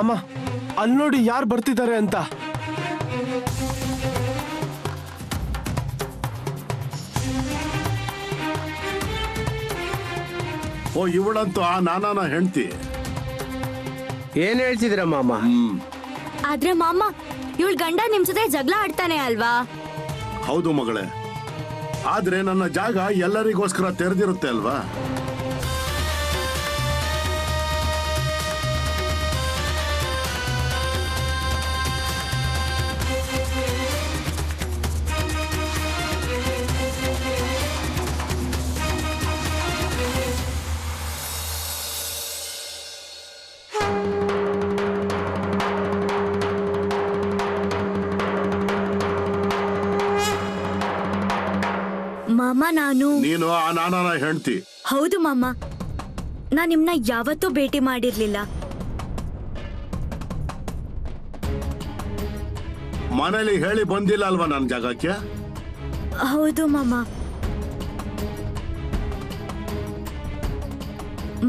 ಮಾಮ, ಅಲ್ಲಿ ನೋಡಿ ಯಾರು ಬರ್ತಿದ್ದಾರೆ ಅಂತ. ಓ, ಇವಳಂತೂ ಆ ನಾನಾನ ಹೆಂಡ್ತಿ. ಏನ್ ಹೇಳ್ತಿದ್ರ ಮಾಮ? ಆದ್ರೆ ಮಾಮ, ಇವಳ ಗಂಡ ನಿಮ್ ಜೊತೆ ಜಗಳ ಆಡ್ತಾನೆ ಅಲ್ವಾ? ಹೌದು ಮಗಳೇ, ಆದ್ರೆ ನನ್ನ ಜಾಗ ಎಲ್ಲರಿಗೋಸ್ಕರ ತೆರೆದಿರುತ್ತೆ ಅಲ್ವಾ? ಮಾಮ, ನೀನು ಆ ನಾನಾನ ಹೆಂಡ್ತಿ. ಹೌದು ಮಾಮ, ನಾನ್ ನಿಮ್ನ ಯಾವತ್ತೂ ಭೇಟಿ ಮಾಡಿರ್ಲಿಲ್ಲ. ಮನೇಲಿ ಹೇಳಿ ಬಂದಿಲ್ಲ ಅಲ್ವಾ ನನ್ನ ಜಾಗಕ್ಕೆ? ಹೌದು ಮಾಮ.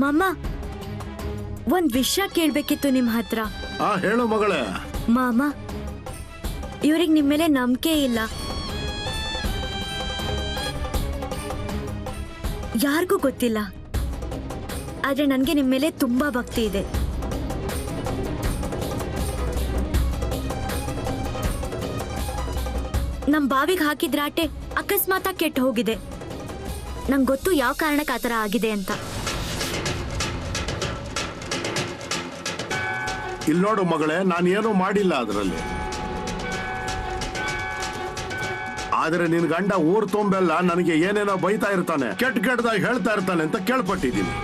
ಮಾಮ, ಒಂದ್ ವಿಷಯ ಕೇಳ್ಬೇಕಿತ್ತು ನಿಮ್ ಹತ್ರ. ಹೇಳು ಮಗಳೇ. ಮಾಮ, ಇವ್ರಿಗೆ ನಿಮ್ ಮೇಲೆ ನಂಬಿಕೆ ಇಲ್ಲ. ಯಾರಿಗೂ ಗೊತ್ತಿಲ್ಲ, ಆದ್ರೆ ನನ್ಗೆ ನಿಮ್ ಮೇಲೆ ತುಂಬಾ ಭಕ್ತಿ ಇದೆ. ನಮ್ ಬಾವಿಗೆ ಹಾಕಿದ್ರಾಟೆ ಅಕಸ್ಮಾತ್ ಕೆಟ್ಟು ಹೋಗಿದೆ. ನಂಗೆ ಗೊತ್ತು ಯಾವ ಕಾರಣಕ್ಕೆ ಆತರ ಆಗಿದೆ ಅಂತ. ಇಲ್ಲಿ ನೋಡು ಮಗಳೇ, ನಾನೇನು ಮಾಡಿಲ್ಲ ಅದರಲ್ಲಿ. ಆದ್ರೆ ನಿನ್ ಗಂಡ ಊರ್ ತುಂಬೆಲ್ಲ ನನಗೆ ಏನೇನೋ ಬೈತಾ ಇರ್ತಾನೆ, ಕೆಟ್ಟದಾಗಿ ಹೇಳ್ತಾ ಇರ್ತಾನೆ ಅಂತ ಕೇಳ್ಪಟ್ಟಿದ್ದೀನಿ.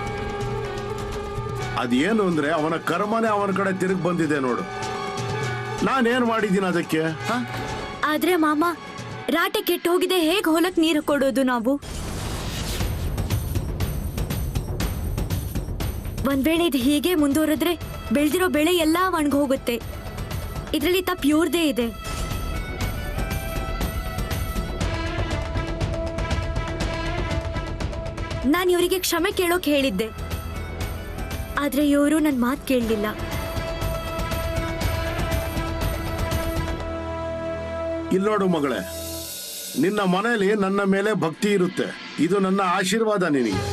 ಅದೇನು ಅಂದ್ರೆ ಅವನ ಕರ್ಮನೇ ಅವನ ಕಡೆ ತಿರುಗಿ ಬಂದಿದೆ ನೋಡು. ನಾನೇನ್ ಮಾಡಿದ್ದೀನಿ ಅದಕ್ಕೆ? ಆದ್ರೆ ಮಾಮ, ರಾಟೆ ಕೆಟ್ಟು ಹೋಗಿದೆ, ಹೇಗ್ ಹೊಲಕ್ ನೀರು ಕೊಡೋದು ನಾವು? ಒಂದ್ ವೇಳೆ ಇದು ಹೀಗೆ ಮುಂದುವರೆದ್ರೆ ಬೆಳೆದಿರೋ ಬೆಳೆ ಎಲ್ಲಾ ಒಣಗೋಗುತ್ತೆ. ಇದ್ರಲ್ಲಿ ತಪ್ಪು ಇವ್ರದೇ ಇದೆ. ನಾನು ಇವರಿಗೆ ಕ್ಷಮೆ ಕೇಳೋಕ್ ಹೇಳಿದ್ದೆ, ಆದ್ರೆ ಇವರು ನನ್ನ ಮಾತು ಕೇಳಲಿಲ್ಲ. ಇಲ್ಲೋಡು ಮಗಳೇ, ನಿನ್ನ ಮನೆಯಲ್ಲಿ ನನ್ನ ಮೇಲೆ ಭಕ್ತಿ ಇರುತ್ತೆ. ಇದು ನನ್ನ ಆಶೀರ್ವಾದ ನಿನಗೆ.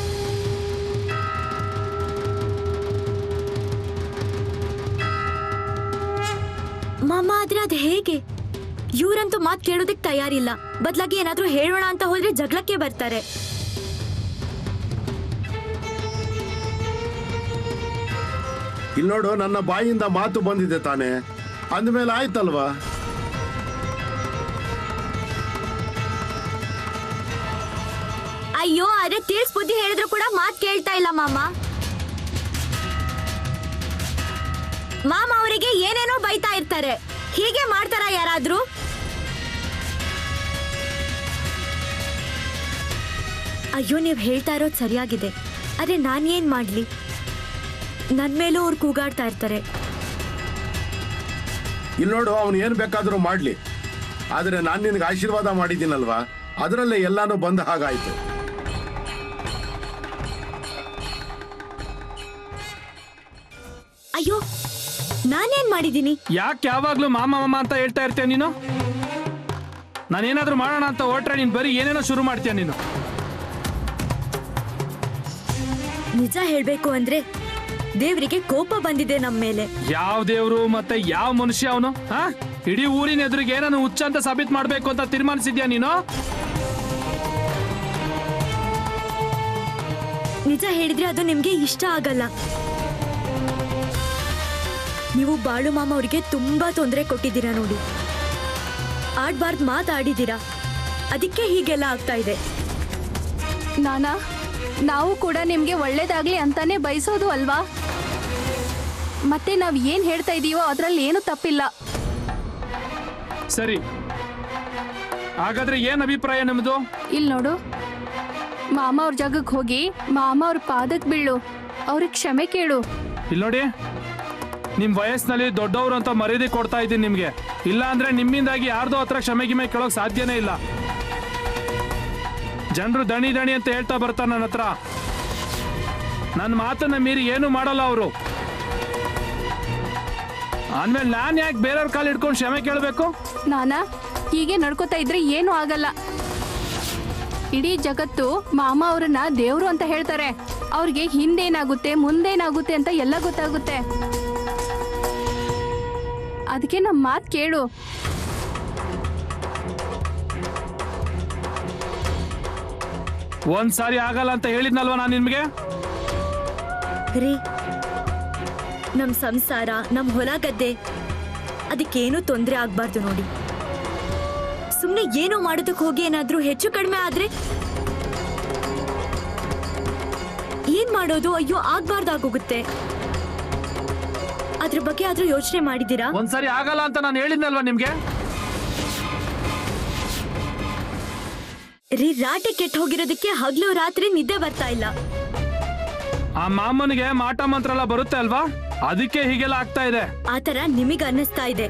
ಮಾಮ, ಆದ್ರೆ ಅದು ಹೇಗೆ? ಇವ್ರಂತೂ ಮಾತು ಕೇಳೋದಕ್ಕೆ ತಯಾರಿಲ್ಲ. ಬದಲಾಗಿ ಏನಾದ್ರೂ ಹೇಳೋಣ ಅಂತ ಹೋದ್ರೆ ಜಗಳಕ್ಕೆ ಬರ್ತಾರೆ. ಇಲ್ಲೋಡು, ನನ್ನ ಬಾಯಿಂದ ಮಾತು ಬಂದಿದೆ ತಾನೆ, ಅಂದ್ಮೇಲೆ ಆಯ್ತಲ್ವಾ? ಅಯ್ಯೋ, ಅದೇ ತಿಳಿಸ್ ಬುದ್ಧಿ ಹೇಳಿದ್ರು ಕೂಡ ಮಾತು ಕೇಳ್ತಾ ಇಲ್ಲ ಮಾಮ. ಮಾಮ ಅವರಿಗೆ ಏನೇನೋ ಬೈತಾ ಇರ್ತಾರೆ. ಹೀಗೆ ಮಾಡ್ತಾರ ಯಾರಾದ್ರೂ? ಅಯ್ಯೋ, ನೀವ್ ಹೇಳ್ತಾ ಇರೋದು ಸರಿಯಾಗಿದೆ, ಆದ್ರೆ ನಾನೇನ್ ಮಾಡ್ಲಿ? ನನ್ ಮೇಲೂ ಅವ್ರು ಕೂಗಾಡ್ತಾ ಇರ್ತಾರೆ. ಇಲ್ಲೋಡು, ಅವನು ಏನ್ ಬೇಕಾದ್ರೂ ಮಾಡ್ಲಿ, ಆದ್ರೆ ನಾನು ನಿನಗೆ ಆಶೀರ್ವಾದ ಮಾಡಿದ್ದೀನಲ್ವಾ, ಅದರಲ್ಲೇ ಎಲ್ಲಾನು ಬಂದ ಹಾಗಾಯ್ತು. ಅಯ್ಯೋ, ನಾನೇನ್ ಮಾಡಿದ್ದೀನಿ? ಯಾಕೆ ಯಾವಾಗ್ಲೂ ಮಾಮ ಮಾಮ ಅಂತ ಹೇಳ್ತಾ ಇರ್ತೀಯ ನೀನು? ನಾನೇನಾದ್ರೂ ಮಾಡೋಣ ಅಂತ ಹೊರಟ್ರೆ ನೀನ್ ಬರೀ ಏನೇನೋ ಶುರು ಮಾಡ್ತೀಯ ನೀನು. ನಿಜ ಹೇಳ್ಬೇಕು ಅಂದ್ರೆ ದೇವರಿಗೆ ಕೋಪ ಬಂದಿದೆ ನಮ್ಮ ಮೇಲೆ. ಯಾವ ದೇವ್ರು ಮತ್ತೆ ಯಾವ ಮನುಷ್ಯ ಅವನು? ಇಡೀ ಊರಿನ ಎದುರಿಗೆ ಏನನ್ನು ಹುಚ್ಚ ಅಂತ ಸಾಬೀತ್ ಮಾಡ್ಬೇಕು ಅಂತ ತೀರ್ಮಾನಿಸಿದ್ಯಾ ನೀನು? ನಿಜ ಹೇಳಿದ್ರೆ ಅದು ನಿಮ್ಗೆ ಇಷ್ಟ ಆಗಲ್ಲ. ನೀವು ಬಾಳು ಮಾಮ ಅವರಿಗೆ ತುಂಬಾ ತೊಂದರೆ ಕೊಟ್ಟಿದ್ದೀರಾ ನೋಡಿ. ಆಡ್ಬಾರ್ದು ಮಾತಾಡಿದ್ದೀರಾ, ಅದಕ್ಕೆ ಹೀಗೆಲ್ಲ ಆಗ್ತಾ ಇದೆ. ನಾನಾ, ನಾವು ಕೂಡ ನಿಮ್ಗೆ ಒಳ್ಳೇದಾಗ್ಲಿ ಅಂತಾನೆ ಬಯಸೋದು ಅಲ್ವಾ? ಮತ್ತೆ ನಾವ್ ಏನ್ ಹೇಳ್ತಾ ಇದೀವೋ ಅದ್ರಲ್ಲಿ ಏನು ತಪ್ಪಿಲ್ಲ. ಸರಿ, ಹಾಗಾದ್ರೆ ಏನ್ ಅಭಿಪ್ರಾಯ ನಮ್ದು? ಇಲ್ಲಿ ನೋಡು, ಮಾಮ ಅವ್ರ ಜಾಗಕ್ಕೆ ಹೋಗಿ ಮಾಮ ಅವ್ರ ಪಾದಕ್ ಬೀಳು, ಅವ್ರಿಗೆ ಕ್ಷಮೆ ಕೇಳು. ಇಲ್ಲಿ ನೋಡಿ, ನಿಮ್ ವಯಸ್ಸಿನಲ್ಲಿ ದೊಡ್ಡವರು ಅಂತ ಮರ್ಯಾದೆ ಕೊಡ್ತಾ ಇದ್ದೀನಿ ನಿಮ್ಗೆ. ಇಲ್ಲ ಅಂದ್ರೆ ನಿಮ್ಮಿಂದಾಗಿ ಯಾರ್ದೋ ಹತ್ರ ಕ್ಷಮೆ ಗಿಮೆ ಕೇಳೋಕ್ ಸಾಧ್ಯನೇ ಇಲ್ಲ. ಜನರು ದಣಿ ದಣಿ ಅಂತ ಹೇಳ್ತಾ ಬರ್ತಾರೆ ನನ್ನ ಹತ್ರ. ನನ್ನ ಮಾತನ್ನ ಮೀರಿ ಏನು ಮಾಡಲ್ಲ ಅವರು. ಅಂದ್ಮೇಲೆ ನಾನ್ ಯಾಕೆ ಬೇರೆಯವ್ರ ಕಾಲ್ ಹಿಡ್ಕೊಂಡು ಕ್ಷಮೆ ಕೇಳಬೇಕು? ನಾನಾ ಹೀಗೆ ನಡ್ಕೋತಾ ಇದ್ರೆ ಏನೂ ಆಗಲ್ಲ. ಇಡೀ ಜಗತ್ತು ಮಾಮ ಅವ್ರನ್ನ ದೇವ್ರು ಅಂತ ಹೇಳ್ತಾರೆ. ಅವ್ರಿಗೆ ಹಿಂದೇನಾಗುತ್ತೆ ಮುಂದೇನಾಗುತ್ತೆ ಅಂತ ಎಲ್ಲ ಗೊತ್ತಾಗುತ್ತೆ. ಅದಕ್ಕೆ ನಮ್ಮ ಮಾತು ಕೇಳು. ಒಂದ್ಸಾರಿ ಆಗಲ್ಲ ಅಂತ ಹೇಳಿದ್ನಲ್ವಾ ನಾನು ನಿಮ್ಗೆ? ರೀ, ನಮ್ ಸಂಸಾರ, ನಮ್ ಹೊಲ ಗದ್ದೆ ಅದಕ್ಕೇನು ತೊಂದರೆ ಆಗ್ಬಾರ್ದು ನೋಡಿ. ಸುಮ್ನೆ ಏನೋ ಮಾಡೋದಕ್ಕೆ ಹೋಗಿ ಏನಾದ್ರೂ ಹೆಚ್ಚು ಕಡಿಮೆ ಆದ್ರೆ ಏನ್ ಮಾಡೋದು? ಅಯ್ಯೋ, ಆಗ್ಬಾರ್ದಾಗೋಗುತ್ತೆ. ಅದ್ರ ಬಗ್ಗೆ ಆದ್ರೂ ಯೋಚನೆ ಮಾಡಿದೀರಾ? ಒಂದ್ಸಾರಿ ಆಗಲ್ಲ ಅಂತ ನಾನು ಹೇಳಿದ್ನಲ್ವಾ ನಿಮ್ಗೆ? ರೀ, ರಾಟೆ ಕೆಟ್ಟ ಹೋಗಿರೋದಕ್ಕೆ ಹಗ್ಲು ರಾತ್ರಿ ನಿದ್ದೆ ಬರ್ತಾ ಇಲ್ಲ. ಆ ಮಾಮನಿಗೆ ಮಾಟ ಮಂತ್ರ ಎಲ್ಲ ಬರುತ್ತೆ ಅಲ್ವಾ, ಅದಕ್ಕೆ ಹೀಗೆಲ್ಲ ಆಗ್ತಾ ಇದೆ. ಆತರ ನಿಮಗ್ ಅನ್ನಿಸ್ತಾ ಇದೆ,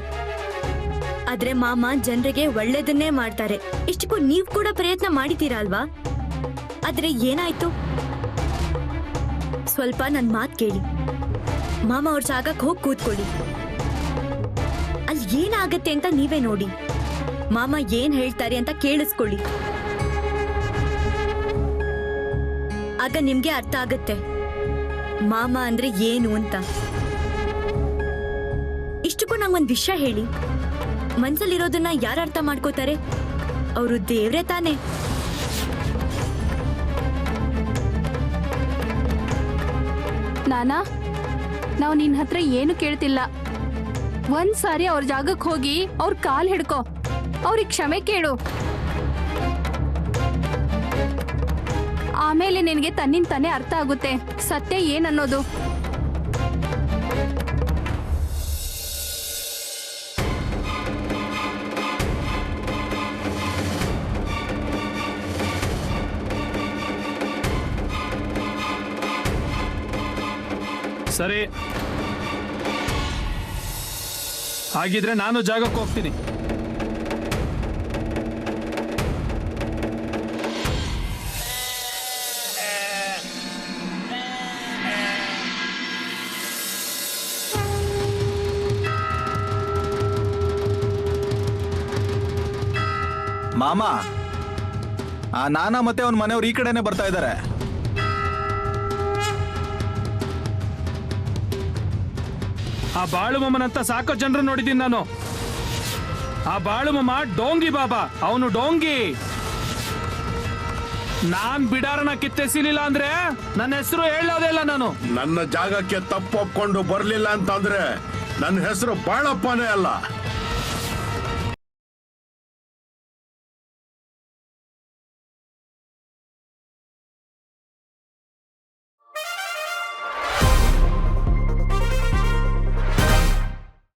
ಆದ್ರೆ ಮಾಮ ಜನರಿಗೆ ಒಳ್ಳೇದನ್ನೇ ಮಾಡ್ತಾರೆ. ಇಷ್ಟಕ್ಕೂ ನೀವ್ ಕೂಡ ಪ್ರಯತ್ನ ಮಾಡಿದ್ದೀರಾ ಅಲ್ವಾ? ಆದ್ರೆ ಏನಾಯ್ತು? ಸ್ವಲ್ಪ ನನ್ ಮಾತ್ ಕೇಳಿ. ಮಾಮ ಅವ್ರ ಜಾಗಕ್ಕೆ ಹೋಗಿ ಕೂತ್ಕೊಳ್ಳಿ. ಅಲ್ಲಿ ಏನಾಗತ್ತೆ ಅಂತ ನೀವೇ ನೋಡಿ. ಮಾಮ ಏನ್ ಹೇಳ್ತಾರೆ ಅಂತ ಕೇಳಿಸ್ಕೊಳ್ಳಿ. ಆಗ ನಿಮ್ಗೆ ಅರ್ಥ ಆಗತ್ತೆ ಮಾಮ ಅಂದ್ರೆ ಏನು ಅಂತ. ಇಷ್ಟಕ್ಕೂ ನಂಗೊಂದ್ ವಿಷಯ ಹೇಳಿ, ಮನ್ಸಲ್ಲಿರೋದನ್ನ ಯಾರು ಅರ್ಥ ಮಾಡ್ಕೋತಾರೆ? ಅವರು ದೇವ್ರೆ ತಾನೆ. ನಾನಾ ನಾವು ನಿನ್ ಹತ್ರ ಏನು ಕೇಳ್ತಿಲ್ಲ. ಒಂದ್ಸಾರಿ ಅವ್ರ ಜಾಗಕ್ಕೆ ಹೋಗಿ ಅವ್ರ ಕಾಲ್ ಹಿಡ್ಕೊ, ಅವ್ರಿಗೆ ಕ್ಷಮೆ ಕೇಳು. ಆಮೇಲೆ ನಿನಗೆ ತನ್ನಿಂದ ತಾನೇ ಅರ್ಥ ಆಗುತ್ತೆ ಸತ್ಯ ಏನನ್ನೋದು. ಸರಿ, ಹಾಗಿದ್ರೆ ನಾನು ಜಾಗಕ್ಕೆ ಹೋಗ್ತೀನಿ. ಮಾಮ, ಆ ನಾನಾ ಮತ್ತೆ ಅವನ ಮನೆಯವ್ರು ಈ ಕಡೆನೆ ಬರ್ತಾ ಇದ್ದಾರೆ. ಆ ಬಾಳು ಮಾಮನಂತ ಸಾಕೋ ಜನರು ನೋಡಿದ್ದೀನಿ ನಾನು. ಆ ಬಾಳು ಮಾಮ ಡೋಂಗಿ ಬಾಬಾ, ಅವನು ಡೋಂಗಿ. ನಾನ್ ಬಿಡಾರನ ಕಿತ್ತೆಸಿಲಿಲ್ಲ ಅಂದ್ರೆ ನನ್ನ ಹೆಸರು ಹೇಳೋದೇ ಇಲ್ಲ ನಾನು. ನನ್ನ ಜಾಗಕ್ಕೆ ತಪ್ಪೊಪ್ಕೊಂಡು ಬರ್ಲಿಲ್ಲ ಅಂತಂದ್ರೆ ನನ್ನ ಹೆಸರು ಬಾಳಪ್ಪನೇ ಅಲ್ಲ.